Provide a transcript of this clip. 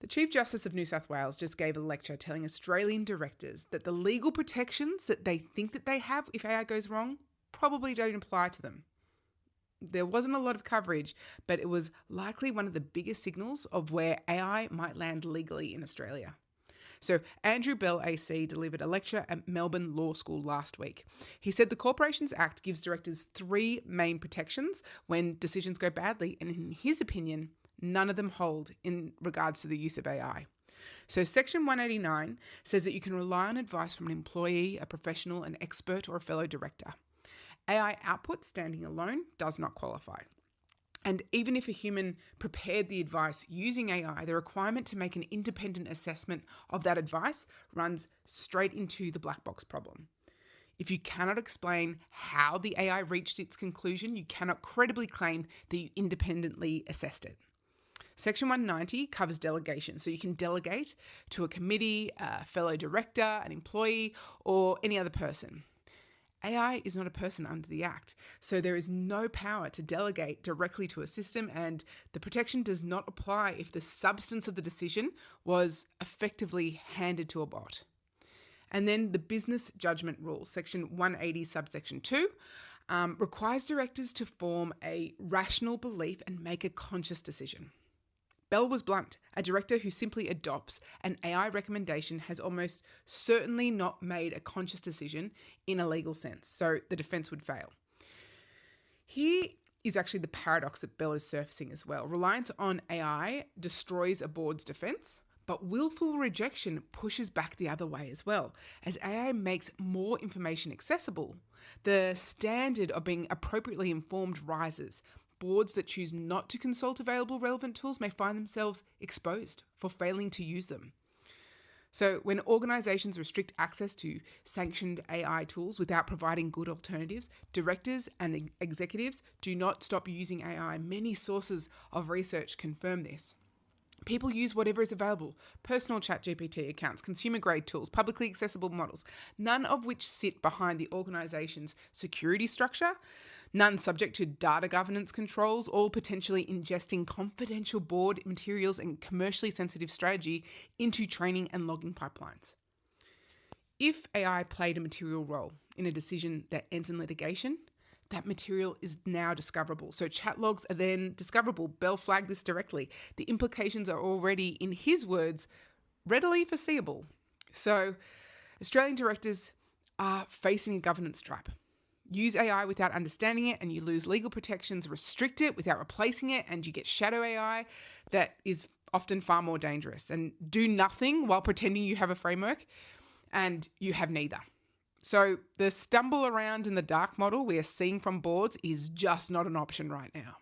The Chief Justice of New South Wales just gave a lecture telling Australian directors that the legal protections that they think that they have if AI goes wrong probably don't apply to them. There wasn't a lot of coverage, but it was likely one of the biggest signals of where AI might land legally in Australia. So Andrew Bell AC delivered a lecture at Melbourne Law School last week. He said the Corporations Act gives directors three main protections when decisions go badly, and in his opinion, none of them hold in regards to the use of AI. So Section 189 says that you can rely on advice from an employee, a professional, an expert, or a fellow director. AI output standing alone does not qualify. And even if a human prepared the advice using AI, the requirement to make an independent assessment of that advice runs straight into the black box problem. If you cannot explain how the AI reached its conclusion, you cannot credibly claim that you independently assessed it. Section 190 covers delegation, so you can delegate to a committee, a fellow director, an employee, or any other person. AI is not a person under the Act, so there is no power to delegate directly to a system, and the protection does not apply if the substance of the decision was effectively handed to a bot. And then the business judgment rule, Section 180, subsection 2, requires directors to form a rational belief and make a conscious decision. Bell was blunt. A director who simply adopts an AI recommendation has almost certainly not made a conscious decision in a legal sense, so the defence would fail. Here is actually the paradox that Bell is surfacing as well. Reliance on AI destroys a board's defence, but willful rejection pushes back the other way as well. As AI makes more information accessible, the standard of being appropriately informed rises. Boards that choose not to consult available relevant tools may find themselves exposed for failing to use them. So when organisations restrict access to sanctioned AI tools without providing good alternatives, directors and executives do not stop using AI. Many sources of research confirm this. People use whatever is available: personal ChatGPT accounts, consumer-grade tools, publicly accessible models, none of which sit behind the organisation's security structure, none subject to data governance controls, all potentially ingesting confidential board materials and commercially sensitive strategy into training and logging pipelines. If AI played a material role in a decision that ends in litigation, that material is now discoverable. So chat logs are then discoverable. Bell flagged this directly. The implications are already, in his words, readily foreseeable. So Australian directors are facing a governance trap. Use AI without understanding it and you lose legal protections. Restrict it without replacing it and you get shadow AI that is often far more dangerous. And do nothing while pretending you have a framework and you have neither. So the stumble around in the dark model we are seeing from boards is just not an option right now.